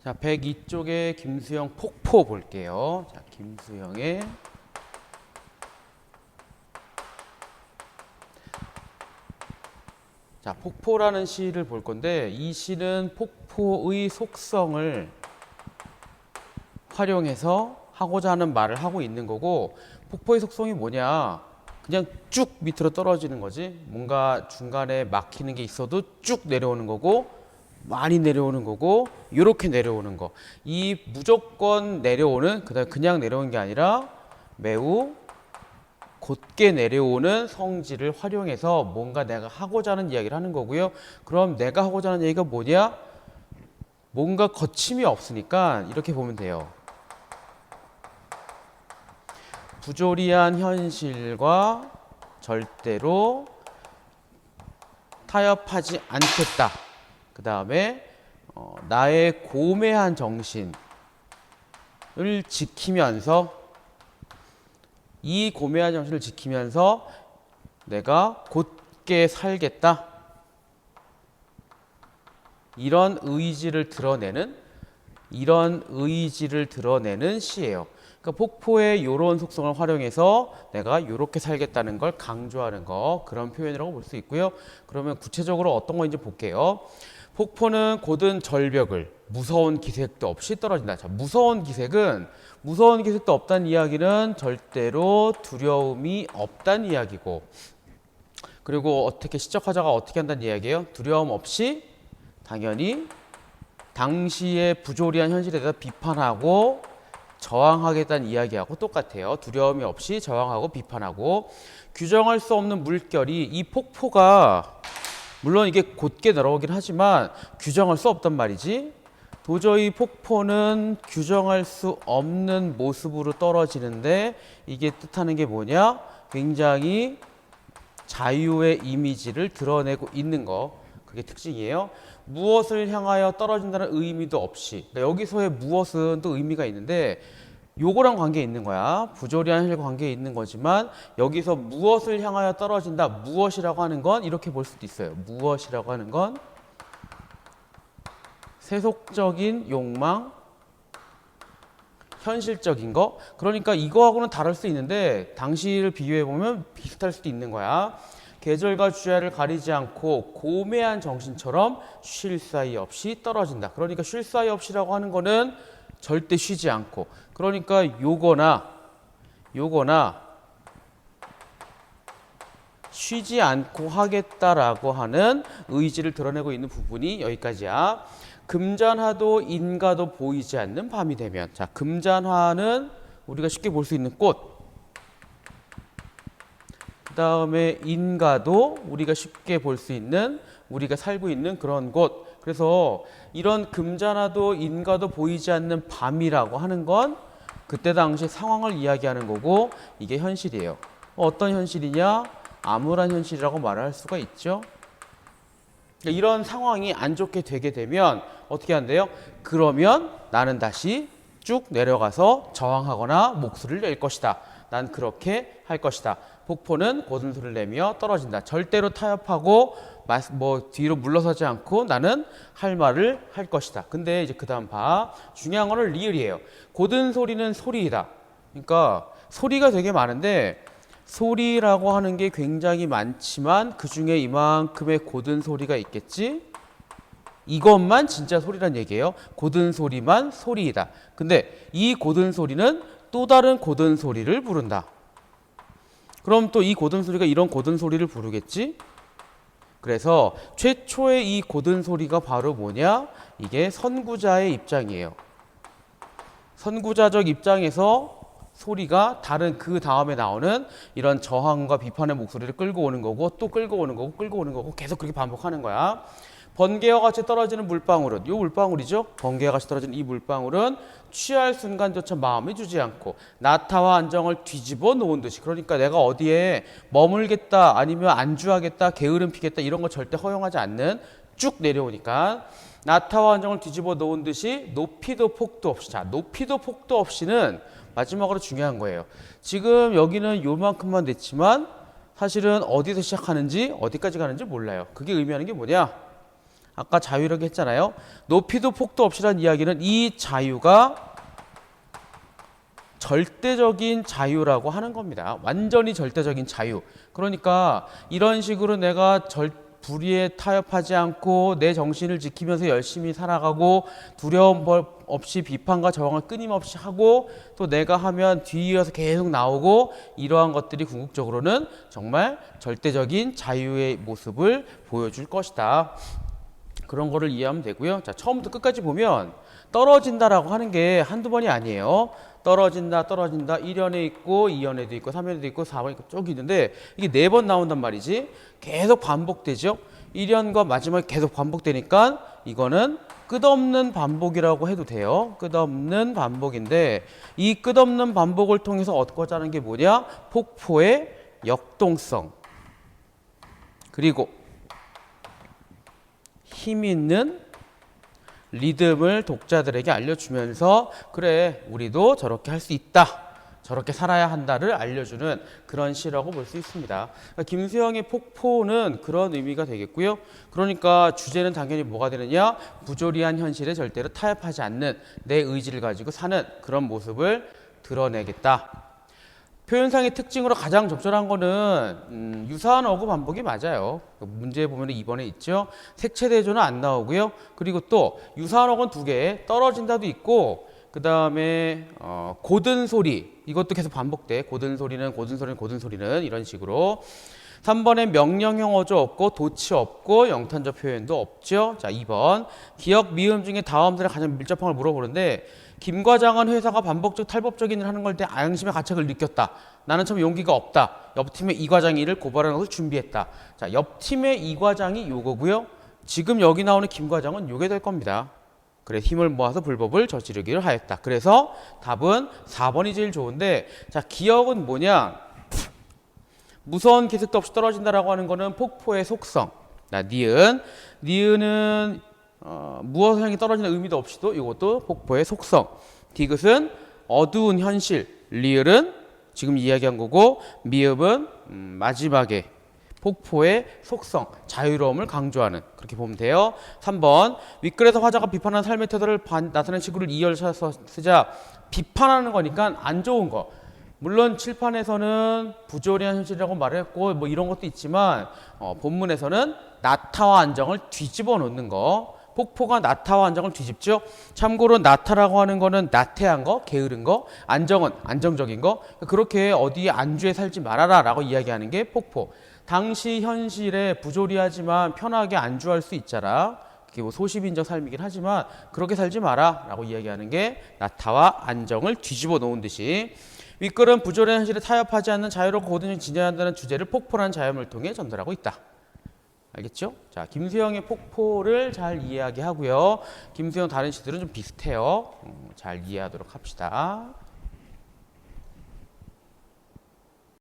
자, 102쪽에 김수영 폭포 볼게요. 자, 김수영의 자, 폭포라는 시를 볼 건데 이 시는 폭포의 속성을 활용해서 하고자 하는 말을 하고 있는 거고, 폭포의 속성이 뭐냐? 그냥 쭉 밑으로 떨어지는 거지. 뭔가 중간에 막히는 게 있어도 쭉 내려오는 거고, 많이 내려오는 거고, 이렇게 내려오는 거. 이 무조건 내려오는, 그냥 내려오는 게 아니라 매우 곧게 내려오는 성질을 활용해서 뭔가 내가 하고자 하는 이야기를 하는 거고요. 그럼 내가 하고자 하는 얘기가 뭐냐? 뭔가 거침이 없으니까 이렇게 보면 돼요. 부조리한 현실과 절대로 타협하지 않겠다. 그 다음에 나의 고매한 정신을 지키면서, 이 고매한 정신을 지키면서 내가 곧게 살겠다. 이런 의지를 드러내는 시예요. 그러니까 폭포의 이런 속성을 활용해서 내가 이렇게 살겠다는 걸 강조하는 거, 그런 표현이라고 볼 수 있고요. 그러면 구체적으로 어떤 건지 볼게요. 폭포는 곧은 절벽을 무서운 기색도 없이 떨어진다. 자, 무서운 기색도 없다는 이야기는 절대로 두려움이 없다는 이야기고, 그리고 어떻게 시적 화자가 어떻게 한다는 이야기예요? 두려움 없이 당연히 당시의 부조리한 현실에 대해서 비판하고 저항하겠다는 이야기하고 똑같아요. 두려움이 없이 저항하고 비판하고, 규정할 수 없는 물결이, 이 폭포가 물론 이게 곧게 내려오긴 하지만 규정할 수 없단 말이지. 도저히 폭포는 규정할 수 없는 모습으로 떨어지는데, 이게 뜻하는 게 뭐냐? 굉장히 자유의 이미지를 드러내고 있는 거, 그게 특징이에요. 무엇을 향하여 떨어진다는 의미도 없이, 그러니까 여기서의 무엇은 또 의미가 있는데 요거랑 관계 있는 거야. 부조리한 현실과 관계 있는 거지만 여기서 무엇을 향하여 떨어진다, 무엇이라고 하는 건 이렇게 볼 수도 있어요. 무엇이라고 하는 건 세속적인 욕망, 현실적인 거. 그러니까 이거하고는 다를 수 있는데 당시를 비교해 보면 비슷할 수도 있는 거야. 계절과 주야를 가리지 않고 고매한 정신처럼 쉴 사이 없이 떨어진다. 그러니까 쉴 사이 없이라고 하는 거는 절대 쉬지 않고, 그러니까 요거나 쉬지 않고 하겠다라고 하는 의지를 드러내고 있는 부분이 여기까지야. 금잔화도 인가도 보이지 않는 밤이 되면, 자, 금잔화는 우리가 쉽게 볼 수 있는 꽃, 그 다음에 인가도 우리가 쉽게 볼 수 있는, 우리가 살고 있는 그런 곳. 그래서 이런 금잔화도 인가도 보이지 않는 밤이라고 하는 건 그때 당시 상황을 이야기하는 거고, 이게 현실이에요. 어떤 현실이냐? 암울한 현실이라고 말할 수가 있죠. 그러니까 이런 상황이 안 좋게 되게 되면 어떻게 한대요? 그러면 나는 다시 쭉 내려가서 저항하거나 목소리를 낼 것이다. 난 그렇게 할 것이다. 폭포는 곧은 소리를 내며 떨어진다. 절대로 타협하고 뒤로 물러서지 않고 나는 할 말을 할 것이다. 근데 이제 그 다음 봐. 중요한 거는 리을이에요. 곧은 소리는 소리이다. 그러니까 소리가 되게 많은데 소리라고 하는 게 굉장히 많지만 그 중에 이만큼의 곧은 소리가 있겠지? 이것만 진짜 소리란 얘기예요. 곧은 소리만 소리이다. 근데 이 곧은 소리는 또 다른 곧은 소리를 부른다. 그럼 또 이 곧은 소리가 이런 곧은 소리를 부르겠지? 그래서 최초의 이 곧은 소리가 바로 뭐냐? 이게 선구자의 입장이에요. 선구자적 입장에서 소리가 다른 그 다음에 나오는 이런 저항과 비판의 목소리를 끌고 오는 거고, 또 끌고 오는 거고, 끌고 오는 거고, 계속 그렇게 반복하는 거야. 번개와 같이 떨어지는 물방울은, 이 물방울이죠. 번개와 같이 떨어지는 이 물방울은 취할 순간조차 마음이 주지 않고 나타와 안정을 뒤집어 놓은 듯이, 그러니까 내가 어디에 머물겠다, 아니면 안주하겠다, 게으름 피겠다, 이런 거 절대 허용하지 않는, 쭉 내려오니까 나타와 안정을 뒤집어 놓은 듯이 높이도 폭도 없이. 자, 높이도 폭도 없이는 마지막으로 중요한 거예요. 지금 여기는 요만큼만 됐지만 사실은 어디서 시작하는지 어디까지 가는지 몰라요. 그게 의미하는 게 뭐냐? 아까 자유라고 했잖아요. 높이도 폭도 없이란 이야기는 이 자유가 절대적인 자유라고 하는 겁니다. 완전히 절대적인 자유. 그러니까 이런 식으로 내가 불의에 타협하지 않고 내 정신을 지키면서 열심히 살아가고 두려움 없이 비판과 저항을 끊임없이 하고 또 내가 하면 뒤이어서 계속 나오고 이러한 것들이 궁극적으로는 정말 절대적인 자유의 모습을 보여줄 것이다. 그런 거를 이해하면 되고요. 자, 처음부터 끝까지 보면 떨어진다라고 하는 게 한두 번이 아니에요. 떨어진다, 떨어진다. 1연에 있고 2연에도 있고 3연에도 있고 4번에 있고 쭉 있는데 이게 4번 나온단 말이지. 계속 반복되죠. 1연과 마지막에 계속 반복되니까 이거는 끝없는 반복이라고 해도 돼요. 끝없는 반복인데 이 끝없는 반복을 통해서 얻고자 하는 게 뭐냐? 폭포의 역동성. 그리고 힘 있는 리듬을 독자들에게 알려주면서 그래 우리도 저렇게 할 수 있다 저렇게 살아야 한다를 알려주는 그런 시라고 볼 수 있습니다. 그러니까 김수영의 폭포는 그런 의미가 되겠고요. 그러니까 주제는 당연히 뭐가 되느냐, 부조리한 현실에 절대로 타협하지 않는 내 의지를 가지고 사는 그런 모습을 드러내겠다. 표현상의 특징으로 가장 적절한 거는 유사한 어구 반복이 맞아요. 문제에 보면 2번에 있죠. 색채대조는 안 나오고요. 그리고 또 유사한 어구는 2개, 떨어진다도 있고 그 다음에 고든 소리 이것도 계속 반복돼. 고든 소리는 고든 소리는 고든 소리는 이런 식으로. 3번에 명령형 어조 없고 도치 없고 영탄적 표현도 없죠. 자, 2번 기억 미음 중에 다음들의 가장 밀접함을 물어보는데 김 과장은 회사가 반복적 탈법적인 일을 하는 걸 때 아양심의 가책을 느꼈다. 나는 참 용기가 없다. 옆팀의 이 과장이 이를 고발하는 것을 준비했다. 자, 옆팀의 이 과장이 요거고요. 지금 여기 나오는 김 과장은 요게 될 겁니다. 그래 힘을 모아서 불법을 저지르기를 하였다. 그래서 답은 4번이 제일 좋은데 자, 기억은 뭐냐? 무서운 기색도 없이 떨어진다라고 하는 거는 폭포의 속성. 니은은 무엇을 향해 떨어지는 의미도 없이도 이것도 폭포의 속성. 디귿은 어두운 현실. 리을은 지금 이야기한 거고 미읍은 마지막에 폭포의 속성, 자유로움을 강조하는 그렇게 보면 돼요. 3번 윗글에서 화자가 비판하는 삶의 태도를 나타내는 식으로 이열셔서 쓰자. 비판하는 거니까 안 좋은 거. 물론 칠판에서는 부조리한 현실이라고 말했고 뭐 이런 것도 있지만 본문에서는 나타와 안정을 뒤집어 놓는 거. 폭포가 나타와 안정을 뒤집죠. 참고로 나타라고 하는 거는 나태한 거, 게으른 거, 안정은 안정적인 거. 그렇게 어디에 안주해 살지 말아라 라고 이야기하는 게 폭포. 당시 현실에 부조리하지만 편하게 안주할 수 있잖아. 그게 뭐 소시민적 삶이긴 하지만 그렇게 살지 마라 라고 이야기하는 게 나타와 안정을 뒤집어 놓은 듯이 윗글은 부조리한 현실에 타협하지 않는 자유롭고 고든을 지녀한다는 주제를 폭포라는 자연을 통해 전달하고 있다. 알겠죠? 자, 김수영의 폭포를 잘 이해하게 하고요. 김수영 다른 시들은 좀 비슷해요. 잘 이해하도록 합시다.